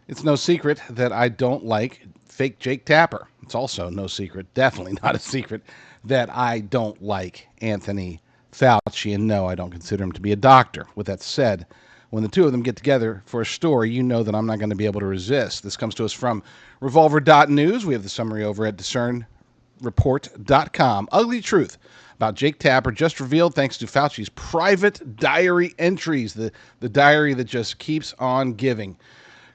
It's no secret that I don't like fake Jake Tapper. It's also no secret, definitely not a secret, that I don't like Anthony Fauci. And no, I don't consider him to be a doctor. With that said, when the two of them get together for a story, you know that I'm not going to be able to resist. This comes to us from Revolver.news. We have the summary over at DiscernReport.com. Ugly truth about Jake Tapper just revealed thanks to Fauci's private diary entries, the diary that just keeps on giving.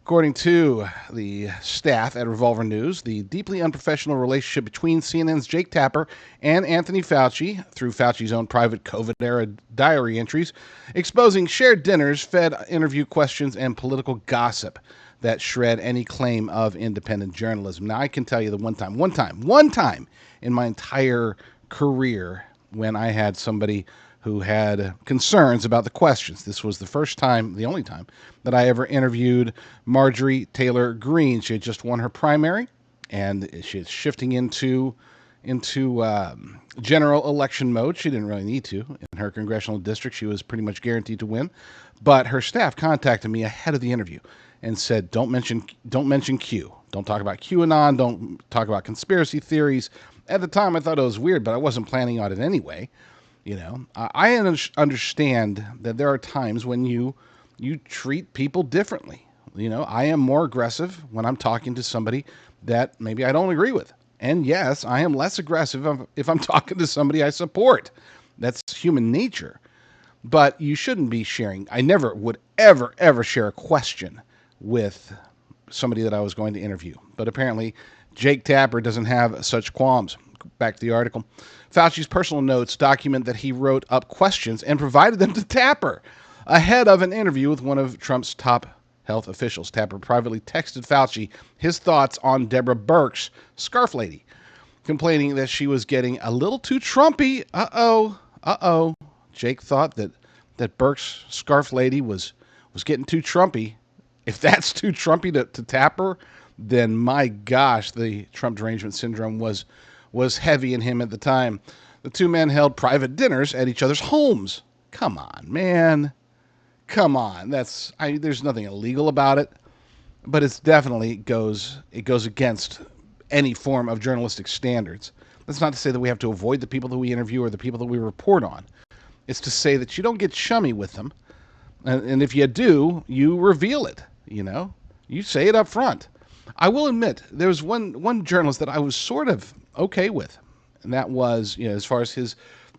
According to the staff at Revolver News, the deeply unprofessional relationship between CNN's Jake Tapper and Anthony Fauci, through Fauci's own private COVID-era diary entries, exposing shared dinners, fed interview questions, and political gossip that shred any claim of independent journalism. Now, I can tell you the one time in my entire career when I had somebody who had concerns about the questions. This was the first time, the only time, that I ever interviewed Marjorie Taylor Greene. She had just won her primary, and she's shifting into general election mode. She didn't really need to. In her congressional district, she was pretty much guaranteed to win. But her staff contacted me ahead of the interview and said, don't mention Q. Don't talk about QAnon. Don't talk about conspiracy theories. At the time, I thought it was weird, but I wasn't planning on it anyway. You know, I understand that there are times when you treat people differently. You know, I am more aggressive when I'm talking to somebody that maybe I don't agree with. And yes, I am less aggressive if I'm talking to somebody I support. That's human nature. But you shouldn't be sharing. I never would ever share a question with somebody that I was going to interview. But apparently, Jake Tapper doesn't have such qualms. Back to the article. Fauci's personal notes document that he wrote up questions and provided them to Tapper ahead of an interview with one of Trump's top health officials. Tapper privately texted Fauci his thoughts on Deborah Birx, Scarf Lady, complaining that she was getting a little too Trumpy. Uh-oh. Jake thought that Birx, Scarf Lady, was getting too Trumpy. If that's too Trumpy to Tapper, then my gosh, the Trump derangement syndrome was heavy in him at the time. The two men held private dinners at each other's homes. Come on, man. Come on. There's nothing illegal about it, but it definitely goes against any form of journalistic standards. That's not to say that we have to avoid the people that we interview or the people that we report on. It's to say that you don't get chummy with them. And if you do, you reveal it, you know. You say it up front. I will admit, there was one journalist that I was sort of okay with, and that was, you know, as far as his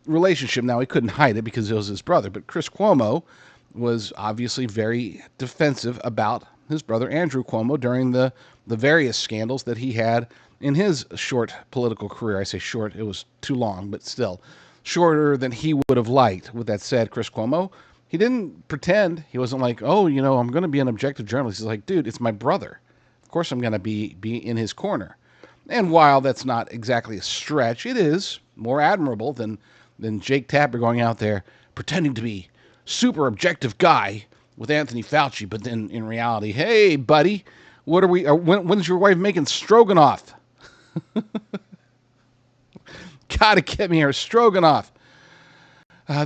relationship. Now, he couldn't hide it because it was his brother, but Chris Cuomo was obviously very defensive about his brother Andrew Cuomo during the various scandals that he had in his short political career. I say short, it was too long, but still shorter than he would have liked. With that said, Chris Cuomo, he didn't pretend. He wasn't like, oh, you know, I'm going to be an objective journalist. He's like, dude, it's my brother. Of course I'm going to be in his corner. And while that's not exactly a stretch, it is more admirable than Jake Tapper going out there pretending to be super objective guy with Anthony Fauci, but then in reality, hey, buddy, what are we? When's your wife making stroganoff? Gotta get me her stroganoff.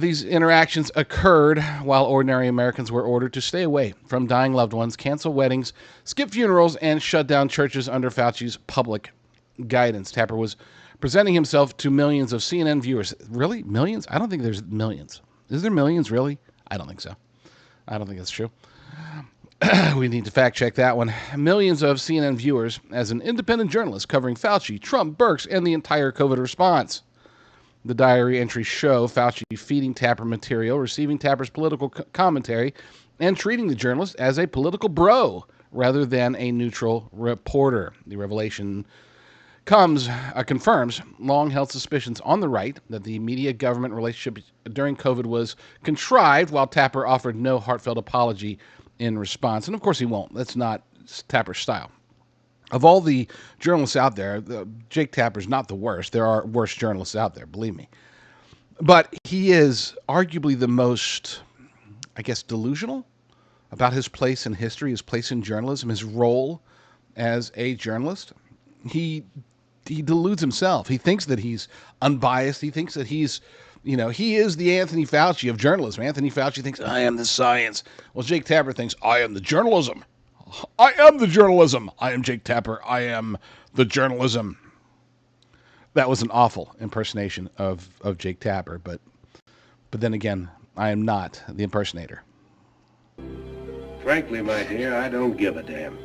These interactions occurred while ordinary Americans were ordered to stay away from dying loved ones, cancel weddings, skip funerals, and shut down churches under Fauci's public guidance. Tapper was presenting himself to millions of CNN viewers. Really? Millions? I don't think there's millions. Is there millions, really? I don't think so. I don't think that's true. We need to fact check that one. Millions of CNN viewers as an independent journalist covering Fauci, Trump, Birx, and the entire COVID response. The diary entries show Fauci feeding Tapper material, receiving Tapper's political commentary, and treating the journalist as a political bro rather than a neutral reporter. The revelation confirms long-held suspicions on the right that the media-government relationship during COVID was contrived, while Tapper offered no heartfelt apology in response. And of course he won't. That's not Tapper's style. Of all the journalists out there, Jake Tapper's not the worst. There are worse journalists out there, believe me. But he is arguably the most, I guess, delusional about his place in history, his place in journalism, his role as a journalist. He deludes himself. He thinks that he's unbiased. He thinks that he's, you know, he is the Anthony Fauci of journalism. Anthony Fauci thinks, I am the science. Well, Jake Tapper thinks, I am the journalism. I am the journalism. I am Jake Tapper. I am the journalism. That was an awful impersonation of Jake Tapper, but then again, I am not the impersonator. Frankly, my dear, I don't give a damn.